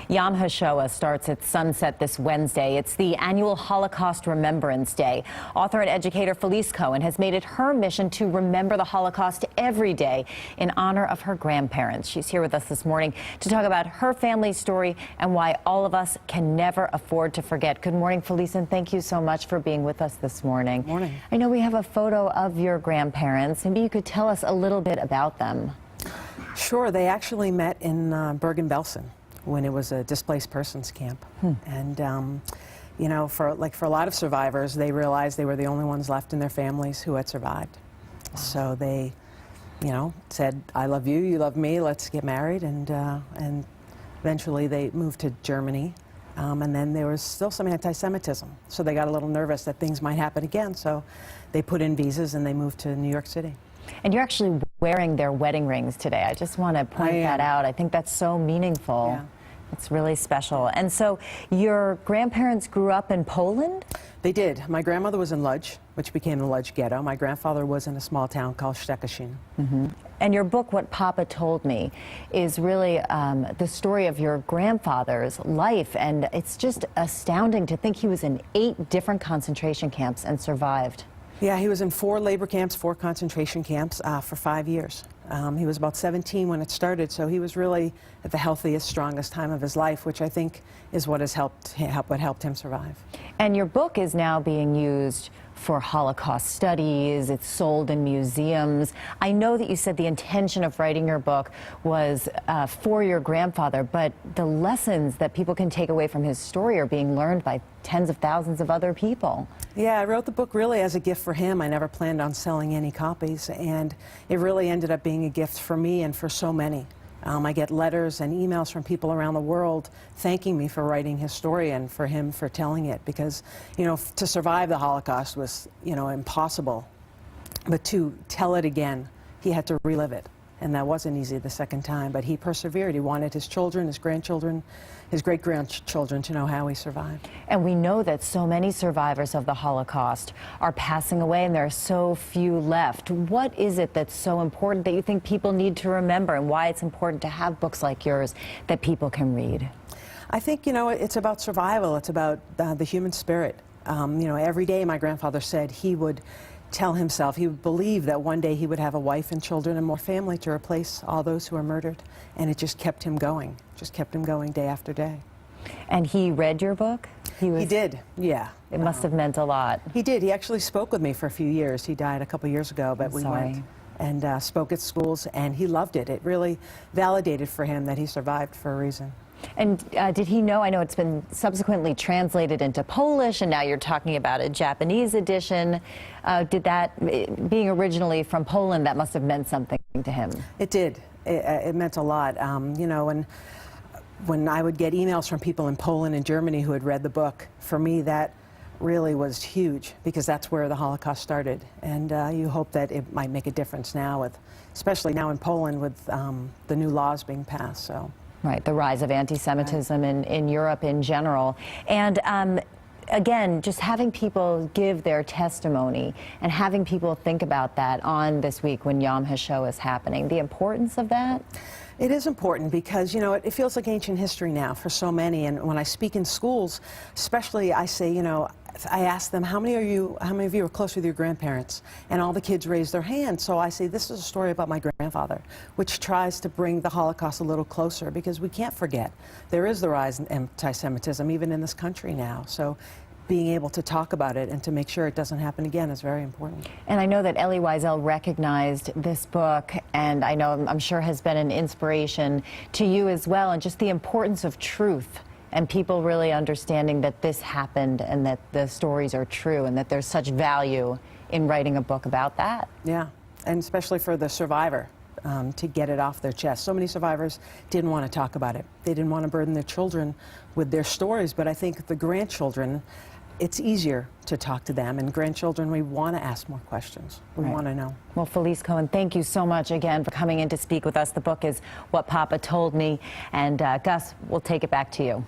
Yom Hashoah starts at sunset this Wednesday. It's the annual Holocaust Remembrance Day. Author and educator Felice Cohen has made it her mission to remember the Holocaust every day in honor of her grandparents. She's here with us this morning to talk about her family's story and why all of us can never afford to forget. Good morning, Felice, and thank you so much for being with us this morning. Good morning. I know we have a photo of your grandparents. Maybe you could tell us a little bit about them. Sure. They actually met in Bergen-Belsen when it was a displaced persons camp. And, you know, for a lot of survivors, they realized they were the only ones left in their families who had survived. Wow. So they, you know, said, I love you, you love me, let's get married. And eventually they moved to Germany. And then there was still some anti-Semitism. So they got a little nervous that things might happen again. So they put in visas and they moved to New York City. And you're actually wearing their wedding rings today. I just want to point that out. I think that's so meaningful. Yeah. It's really special. And so your grandparents grew up in Poland? They did. My grandmother was in Lodz, which became the Lodz ghetto. My grandfather was in a small town called Szczecin. And your book, What Papa Told Me, is really the story of your grandfather's life. And it's just astounding to think he was in 8 different concentration camps and survived. Yeah, he was in 4 labor camps, 4 concentration camps for 5 years. He was about 17 when it started, so he was really at the healthiest, strongest time of his life, which I think is what has helped him survive. And your book is now being used for Holocaust studies. It's sold in museums. I know that you said the intention of writing your book was for your grandfather, but the lessons that people can take away from his story are being learned by tens of thousands of other people. Yeah, I wrote the book really as a gift for him. I never planned on selling any copies, and it really ended up being a gift for me and for so many. I get letters and emails from people around the world thanking me for writing his story and for him for telling it, because, you know, to survive the Holocaust was, you know, impossible. But to tell it again, he had to relive it. And that wasn't easy the second time, but he persevered. He wanted his children, his grandchildren, his great-grandchildren to know how he survived. And we know that so many survivors of the Holocaust are passing away, and there are so few left. What is it that's so important that you think people need to remember, and why it's important to have books like yours that people can read? I think, you know, it's about survival. It's about the human spirit. You know, every day my grandfather said he would tell himself, he would believe that one day he would have a wife and children and more family to replace all those who were murdered. And it just kept him going day after day. And he read your book? He did, yeah. It must have meant a lot. He did. He actually spoke with me for a few years. He died a couple years ago, but we went and spoke at schools, and he loved it. It really validated for him that he survived for a reason. And did he know, I know it's been subsequently translated into Polish, and now you're talking about a Japanese edition. Did that, being originally from Poland, that must have meant something to him? It did. It meant a lot. You know, when I would get emails from people in Poland and Germany who had read the book, for me that really was huge, because that's where the Holocaust started. And you hope that it might make a difference now, especially now in Poland with the new laws being passed. So. Right, the rise of anti-Semitism in Europe in general. And again, just having people give their testimony and having people think about that on this week when Yom Hashoah is happening, the importance of that? It is important because, you know, it feels like ancient history now for so many. And when I speak in schools, especially, I say, you know, I ask them, how many of you are close with your grandparents? And all the kids raise their hands. So I say, this is a story about my grandfather, which tries to bring the Holocaust a little closer, because we can't forget. There is the rise in anti-Semitism, even in this country now. So being able to talk about it and to make sure it doesn't happen again is very important. And I know that Elie Wiesel recognized this book, and I know, I'm sure, has been an inspiration to you as well, and just the importance of truth and people really understanding that this happened and that the stories are true and that there's such value in writing a book about that. Yeah, and especially for the survivor. To get it off their chest. So many survivors didn't want to talk about it. They didn't want to burden their children with their stories, but I think the grandchildren, it's easier to talk to them, and grandchildren, we want to ask more questions. We want to know. Well, Felice Cohen, thank you so much again for coming in to speak with us. The book is What Papa Told Me, and Gus, we'll take it back to you.